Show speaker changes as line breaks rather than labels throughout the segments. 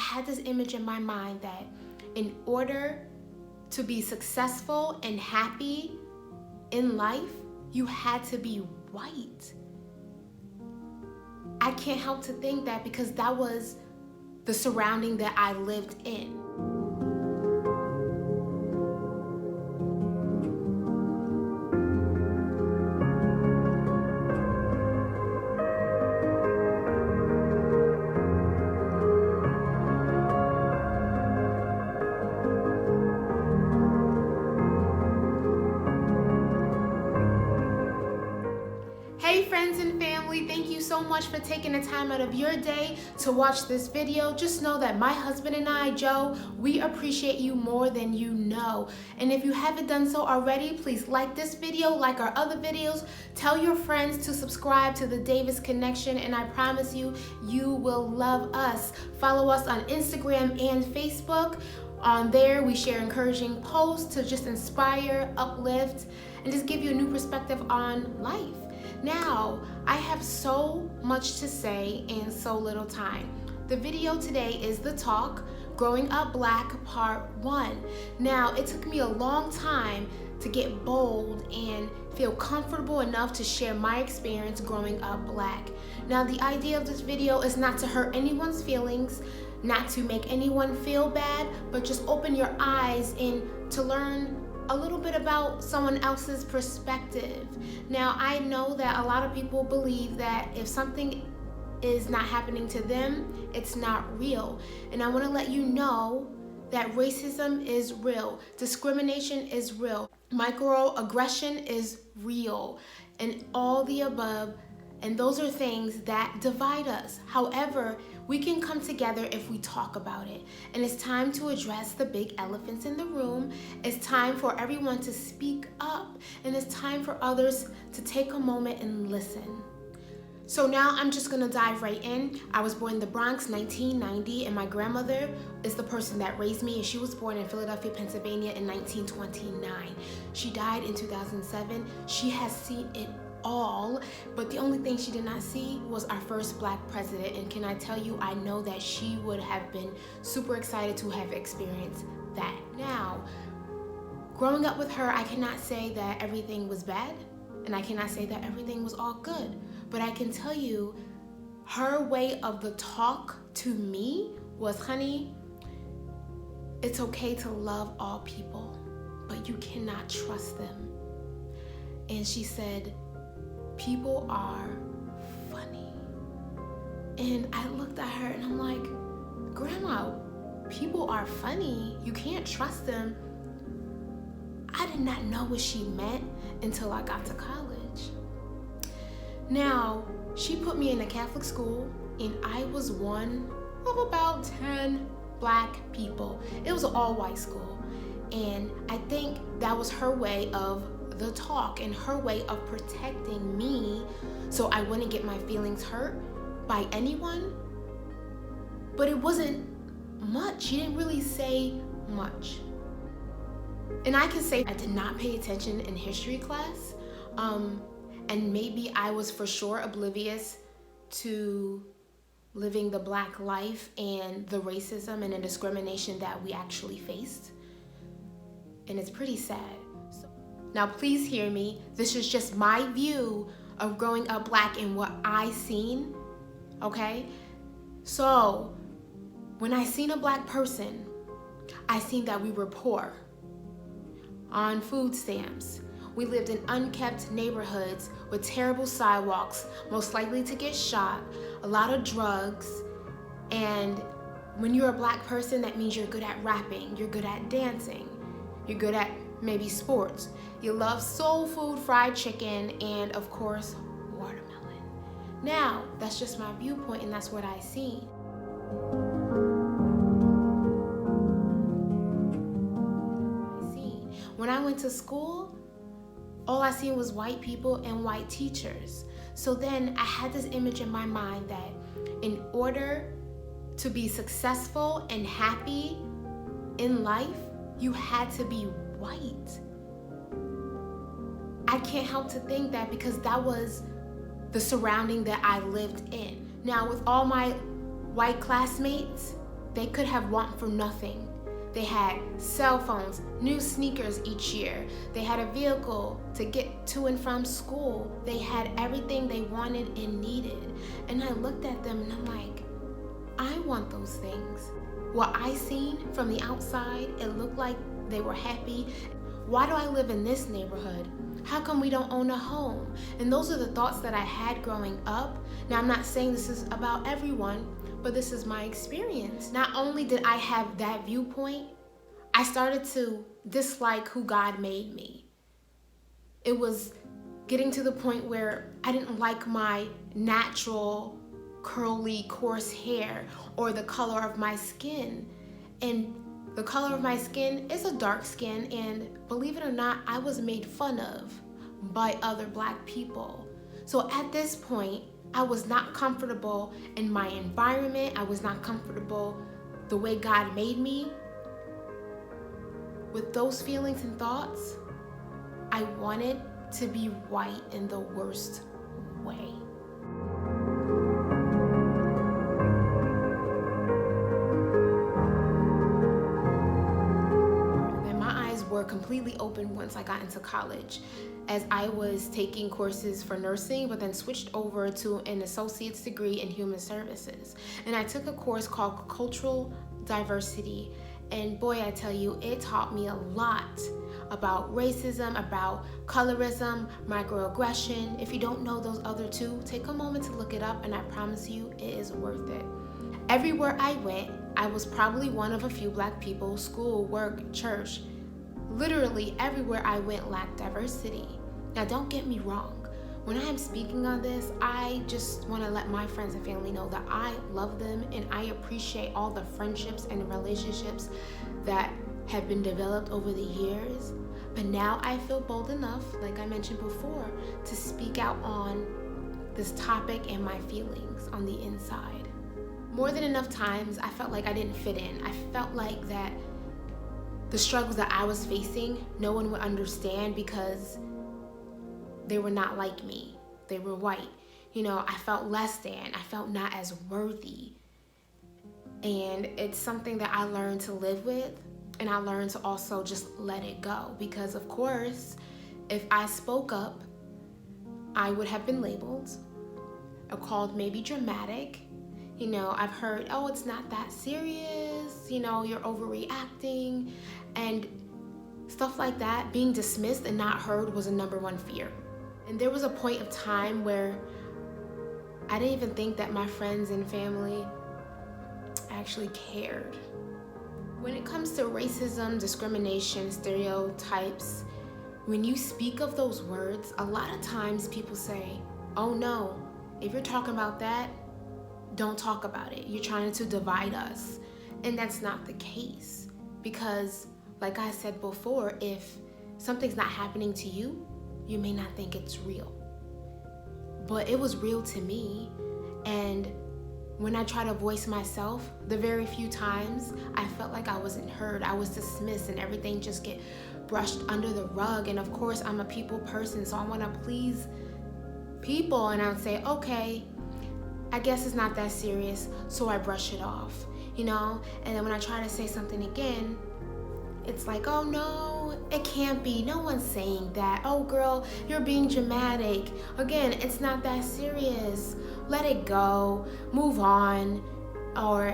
had this image in my mind that in order to be successful and happy in life, you had to be white. I can't help to think that because that was the surrounding that I lived in. Hey friends and family, thank you so much for taking the time out of your day to watch this video. Just know that my husband and I, Joe, we appreciate you more than you know. And if you haven't done so already, please like this video, like our other videos, tell your friends to subscribe to the Davis Connection, and I promise you, you will love us. Follow us on Instagram and Facebook. On there, we share encouraging posts to just inspire, uplift, and just give you a new perspective on life. Now, I have so much to say in so little time. The video today is The Talk, Growing Up Black Part 1. Now, it took me a long time to get bold and feel comfortable enough to share my experience growing up black. Now, the idea of this video is not to hurt anyone's feelings, not to make anyone feel bad, but just open your eyes and to learn a little bit about someone else's perspective. Now, I know that a lot of people believe that if something is not happening to them, it's not real. And I want to let you know that racism is real, discrimination is real, microaggression is real, and all the above. And those are things that divide us. However, we can come together if we talk about it. And it's time to address the big elephants in the room. It's time for everyone to speak up. And it's time for others to take a moment and listen. So now I'm just gonna dive right in. I was born in the Bronx, 1990, and my grandmother is the person that raised me, and she was born in Philadelphia, Pennsylvania in 1929. She died in 2007. She has seen it all, but the only thing she did not see was our first black president. And can I tell you, I know that she would have been super excited to have experienced that. Now, growing up with her, I cannot say that everything was bad, and I cannot say that everything was all good, but I can tell you her way of the talk to me was, honey, it's okay to love all people, but you cannot trust them. And she said, people are funny. And I looked at her and I'm like, Grandma, people are funny. You can't trust them. I did not know what she meant until I got to college. Now, she put me in a Catholic school, and I was one of about 10 black people. It was an all-white school. And I think that was her way of the talk and her way of protecting me so I wouldn't get my feelings hurt by anyone. But it wasn't much. She didn't really say much. And I can say I did not pay attention in history class. And maybe I was for sure oblivious to living the black life and the racism and the discrimination that we actually faced. And it's pretty sad. Now, please hear me. This is just my view of growing up black and what I seen, okay? So, when I seen a black person, I seen that we were poor, on food stamps. We lived in unkept neighborhoods with terrible sidewalks, most likely to get shot, a lot of drugs, and when you're a black person, that means you're good at rapping, you're good at dancing, you're good at maybe sports. You love soul food, fried chicken, and of course, watermelon. Now, that's just my viewpoint, and that's what I see. When I went to school, all I seen was white people and white teachers. So then I had this image in my mind that in order to be successful and happy in life, you had to be white. I can't help to think that because that was the surrounding that I lived in. Now, with all my white classmates, they could have want for nothing. They had cell phones, new sneakers each year. They had a vehicle to get to and from school. They had everything they wanted and needed. And I looked at them and I'm like, I want those things. What I seen from the outside, it looked like they were happy. Why do I live in this neighborhood? How come we don't own a home? And those are the thoughts that I had growing up. Now, I'm not saying this is about everyone, but this is my experience. Not only did I have that viewpoint, I started to dislike who God made me. It was getting to the point where I didn't like my natural, curly, coarse hair or the color of my skin. And the color of my skin is a dark skin, and believe it or not, I was made fun of by other Black people. So at this point, I was not comfortable in my environment. I was not comfortable the way God made me. With those feelings and thoughts, I wanted to be white in the worst way. Were completely open once I got into college, as I was taking courses for nursing, but then switched over to an associate's degree in human services. And I took a course called Cultural Diversity. And boy, I tell you, it taught me a lot about racism, about colorism, microaggression. If you don't know those other two, take a moment to look it up, and I promise you, it is worth it. Everywhere I went, I was probably one of a few Black people, school, work, church. Literally everywhere I went lacked diversity. Now, don't get me wrong. When I am speaking on this, I just want to let my friends and family know that I love them and I appreciate all the friendships and relationships that have been developed over the years. But now I feel bold enough, like I mentioned before, to speak out on this topic and my feelings on the inside. More than enough times, I felt like I didn't fit in. I felt like that the struggles that I was facing, no one would understand because they were not like me. They were white. You know, I felt less than. I felt not as worthy. And it's something that I learned to live with, and I learned to also just let it go. Because of course, if I spoke up, I would have been labeled or called maybe dramatic. You know, I've heard, oh, it's not that serious, you know, you're overreacting, and stuff like that. Being dismissed and not heard was a #1 fear. And there was a point of time where I didn't even think that my friends and family actually cared. When it comes to racism, discrimination, stereotypes, when you speak of those words, a lot of times people say, oh no, if you're talking about that, don't talk about it. You're trying to divide us. And that's not the case. Because, like I said before, if something's not happening to you, you may not think it's real. But it was real to me. And when I try to voice myself, the very few times I felt like I wasn't heard, I was dismissed, and everything just get brushed under the rug. And of course, I'm a people person, so I want to please people. And I would say, okay, I guess it's not that serious, so I brush it off, you know? And then when I try to say something again, it's like, oh no, it can't be. No one's saying that. Oh girl, you're being dramatic. Again, it's not that serious. Let it go, move on. Or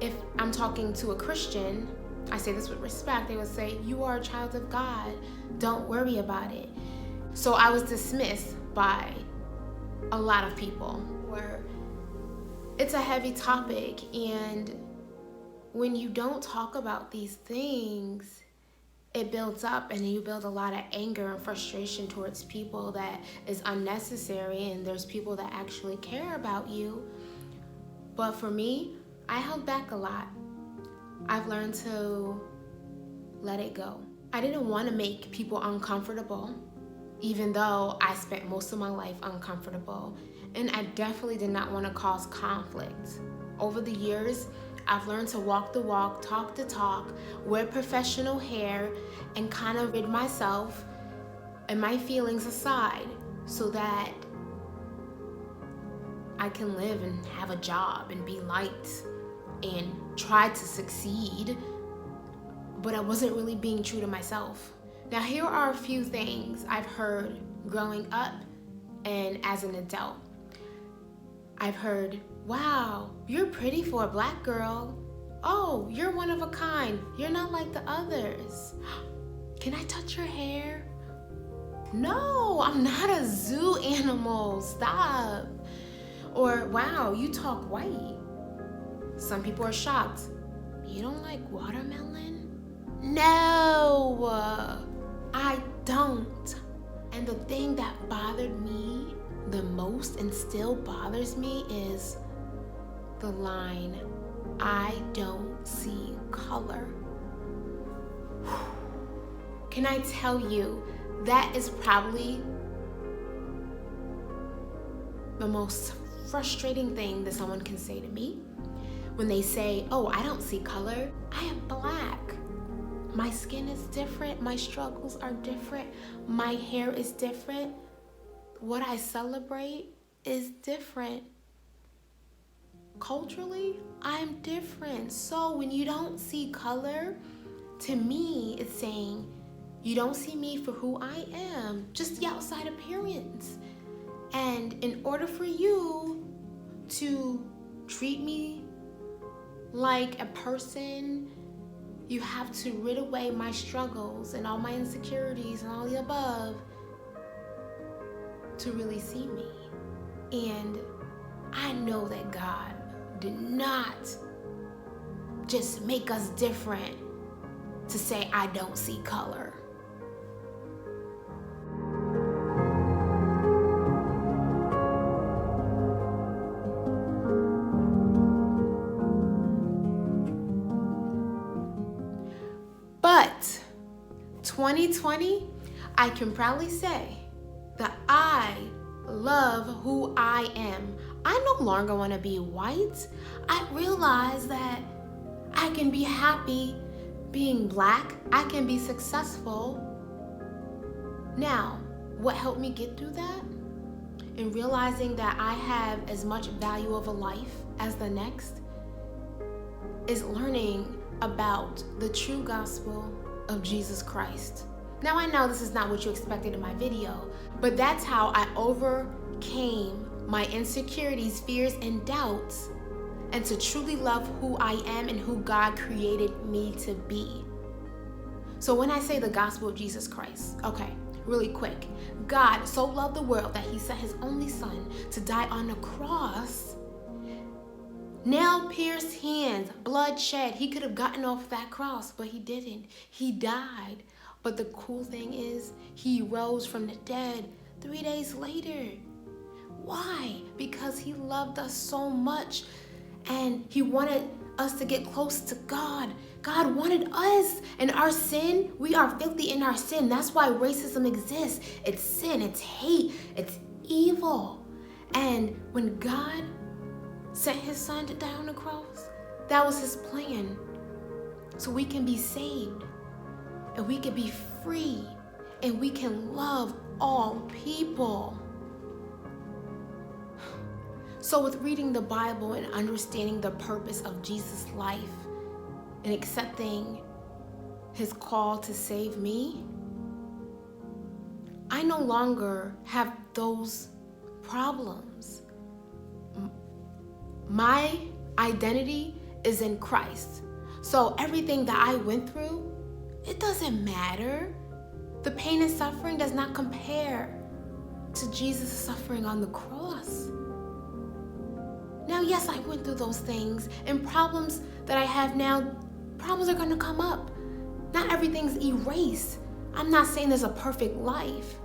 if I'm talking to a Christian, I say this with respect, they would say, you are a child of God. Don't worry about it. So I was dismissed by a lot of people. Where it's a heavy topic, and when you don't talk about these things, it builds up, and you build a lot of anger and frustration towards people that is unnecessary, and there's people that actually care about you. But for me, I held back a lot. I've learned to let it go. I didn't want to make people uncomfortable, even though I spent most of my life uncomfortable. And I definitely did not want to cause conflict. Over the years, I've learned to walk the walk, talk the talk, wear professional hair, and kind of rid myself and my feelings aside so that I can live and have a job and be liked and tried to succeed, but I wasn't really being true to myself. Now, here are a few things I've heard growing up and as an adult. I've heard, wow, you're pretty for a black girl. Oh, you're one of a kind. You're not like the others. Can I touch your hair? No, I'm not a zoo animal. Stop. Or, wow, you talk white. Some people are shocked. You don't like watermelon? No, I don't. And the thing that bothered me the most and still bothers me is the line, I don't see color. Can I tell you, that is probably the most frustrating thing that someone can say to me. When they say, oh, I don't see color. I am black. My skin is different. My struggles are different. My hair is different. What I celebrate is different. Culturally, I'm different. So when you don't see color, to me, it's saying, you don't see me for who I am, just the outside appearance. And in order for you to treat me like a person, you have to rid away my struggles and all my insecurities and all the above to really see me. And I know that God did not just make us different to say I don't see color. But 2020, I can proudly say that I love who I am. I no longer want to be white. I realize that I can be happy being black. I can be successful. Now, what helped me get through that? In realizing that I have as much value of a life as the next is learning about the true gospel of Jesus Christ. Now, I know this is not what you expected in my video, but that's how I overcame my insecurities, fears, and doubts, and to truly love who I am and who God created me to be. So when I say the gospel of Jesus Christ, okay, really quick. God so loved the world that he sent his only son to die on a cross. Nail-pierced hands, blood shed. He could have gotten off that cross, but he didn't. He died. But the cool thing is, he rose from the dead 3 days later. Why? Because he loved us so much, and he wanted us to get close to God. God wanted us, and our sin, we are filthy in our sin. That's why racism exists. It's sin, it's hate, it's evil. And when God sent his son to die on the cross, that was his plan. So we can be saved, and we can be free, and we can love all people. So with reading the Bible and understanding the purpose of Jesus' life and accepting his call to save me, I no longer have those problems. My identity is in Christ. So everything that I went through, it doesn't matter. The pain and suffering does not compare to Jesus' suffering on the cross. Now, yes, I went through those things, and problems that I have now, problems are going to come up. Not everything's erased. I'm not saying there's a perfect life,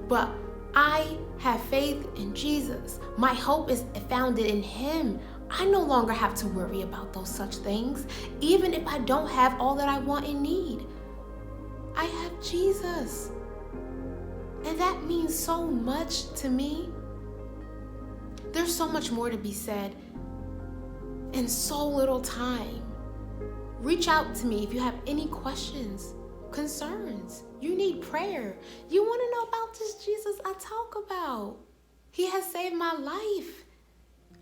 but I have faith in Jesus. My hope is founded in him. I no longer have to worry about those such things, even if I don't have all that I want and need. I have Jesus, and that means so much to me. There's so much more to be said in so little time. Reach out to me if you have any questions, concerns. You need prayer. You want to know about this Jesus I talk about. He has saved my life.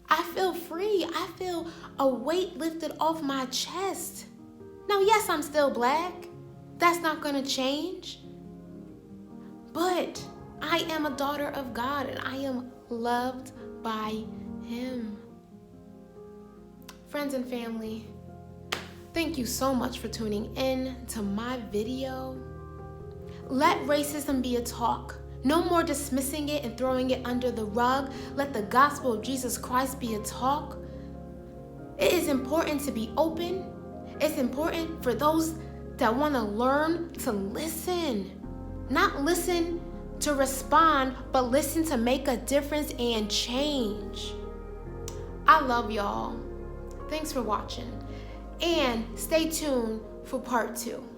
I feel free. I feel a weight lifted off my chest. Now, yes, I'm still black. That's not going to change. But I am a daughter of God and I am loved by Him. Friends and family, thank you so much for tuning in to my video. Let racism be a talk. No more dismissing it and throwing it under the rug. Let the gospel of Jesus Christ be a talk. It is important to be open. It's important for those that want to learn to listen. Not listen to respond, but listen to make a difference and change. I love y'all. Thanks for watching. And stay tuned for part 2.